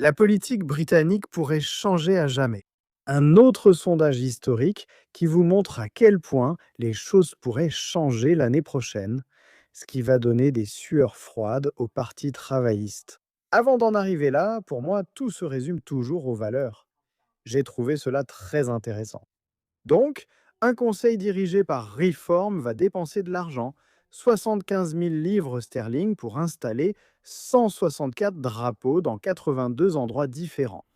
La politique britannique pourrait changer à jamais. Un autre sondage historique qui vous montre à quel point les choses pourraient changer l'année prochaine, ce qui va donner des sueurs froides au Parti travailliste. Avant d'en arriver là, pour moi, tout se résume toujours aux valeurs. J'ai trouvé cela très intéressant. Donc, un conseil dirigé par Reform va dépenser de l'argent, 75 000 livres sterling pour installer 164 drapeaux dans 82 endroits différents,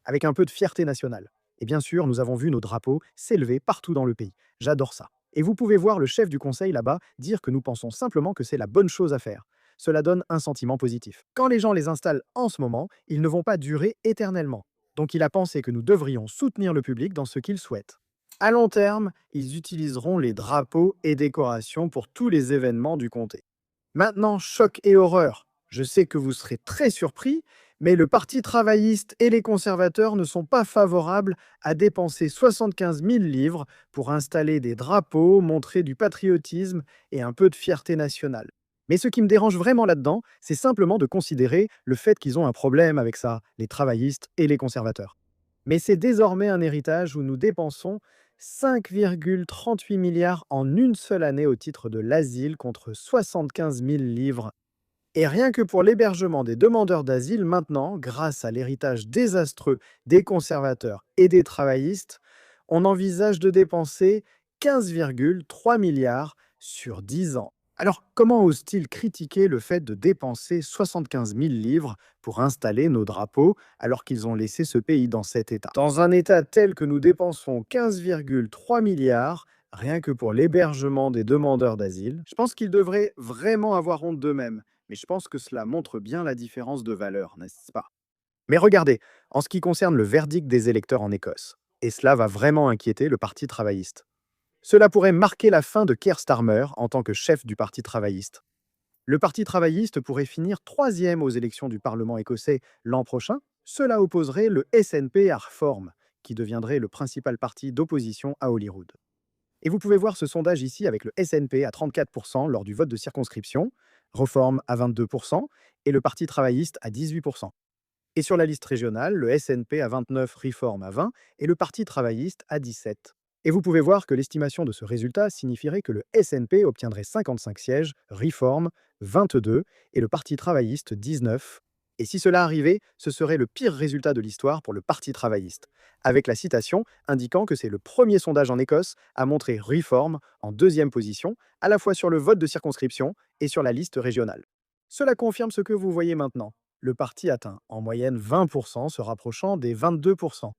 avec un peu de fierté nationale. Et bien sûr, nous avons vu nos drapeaux s'élever partout dans le pays. J'adore ça. Et vous pouvez voir le chef du conseil là-bas dire que nous pensons simplement que c'est la bonne chose à faire. Cela donne un sentiment positif. Quand les gens les installent en ce moment, ils ne vont pas durer éternellement. Donc il a pensé que nous devrions soutenir le public dans ce qu'il souhaite. À long terme, ils utiliseront les drapeaux et décorations pour tous les événements du comté. Maintenant, choc et horreur. Je sais que vous serez très surpris, mais le Parti travailliste et les conservateurs ne sont pas favorables à dépenser 75 000 livres pour installer des drapeaux, montrer du patriotisme et un peu de fierté nationale. Mais ce qui me dérange vraiment là-dedans, c'est simplement de considérer le fait qu'ils ont un problème avec ça, les travaillistes et les conservateurs. Mais c'est désormais un héritage où nous dépensons 5,38 milliards en une seule année au titre de l'asile contre 75 000 livres. Et rien que pour l'hébergement des demandeurs d'asile maintenant, grâce à l'héritage désastreux des conservateurs et des travaillistes, on envisage de dépenser 15,3 milliards sur 10 ans. Alors, comment ose-t-il critiquer le fait de dépenser 75 000 livres pour installer nos drapeaux alors qu'ils ont laissé ce pays dans cet état? Dans un état tel que nous dépensons 15,3 milliards, rien que pour l'hébergement des demandeurs d'asile, je pense qu'ils devraient vraiment avoir honte d'eux-mêmes. Mais je pense que cela montre bien la différence de valeur, n'est-ce pas? Mais regardez, en ce qui concerne le verdict des électeurs en Écosse, et cela va vraiment inquiéter le Parti travailliste. Cela pourrait marquer la fin de Keir Starmer en tant que chef du Parti travailliste. Le Parti travailliste pourrait finir troisième aux élections du Parlement écossais l'an prochain. Cela opposerait le SNP à Reform, qui deviendrait le principal parti d'opposition à Holyrood. Et vous pouvez voir ce sondage ici avec le SNP à 34% lors du vote de circonscription, Reform à 22% et le Parti travailliste à 18%. Et sur la liste régionale, le SNP à 29, Reform à 20 et le Parti travailliste à 17. Et vous pouvez voir que l'estimation de ce résultat signifierait que le SNP obtiendrait 55 sièges, Reform 22 et le Parti travailliste 19. Et si cela arrivait, ce serait le pire résultat de l'histoire pour le Parti travailliste, avec la citation indiquant que c'est le premier sondage en Écosse à montrer Reform en deuxième position, à la fois sur le vote de circonscription et sur la liste régionale. Cela confirme ce que vous voyez maintenant. Le parti atteint en moyenne 20%, se rapprochant des 22%.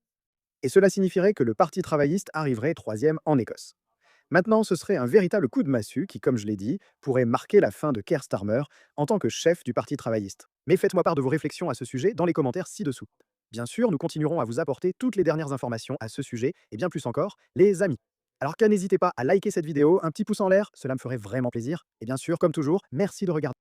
Et cela signifierait que le Parti travailliste arriverait troisième en Écosse. Maintenant, ce serait un véritable coup de massue qui, comme je l'ai dit, pourrait marquer la fin de Keir Starmer en tant que chef du Parti travailliste. Mais faites-moi part de vos réflexions à ce sujet dans les commentaires ci-dessous. Bien sûr, nous continuerons à vous apporter toutes les dernières informations à ce sujet et bien plus encore, les amis. Alors qu'à n'hésitez pas à liker cette vidéo, un petit pouce en l'air, cela me ferait vraiment plaisir. Et bien sûr, comme toujours, merci de regarder.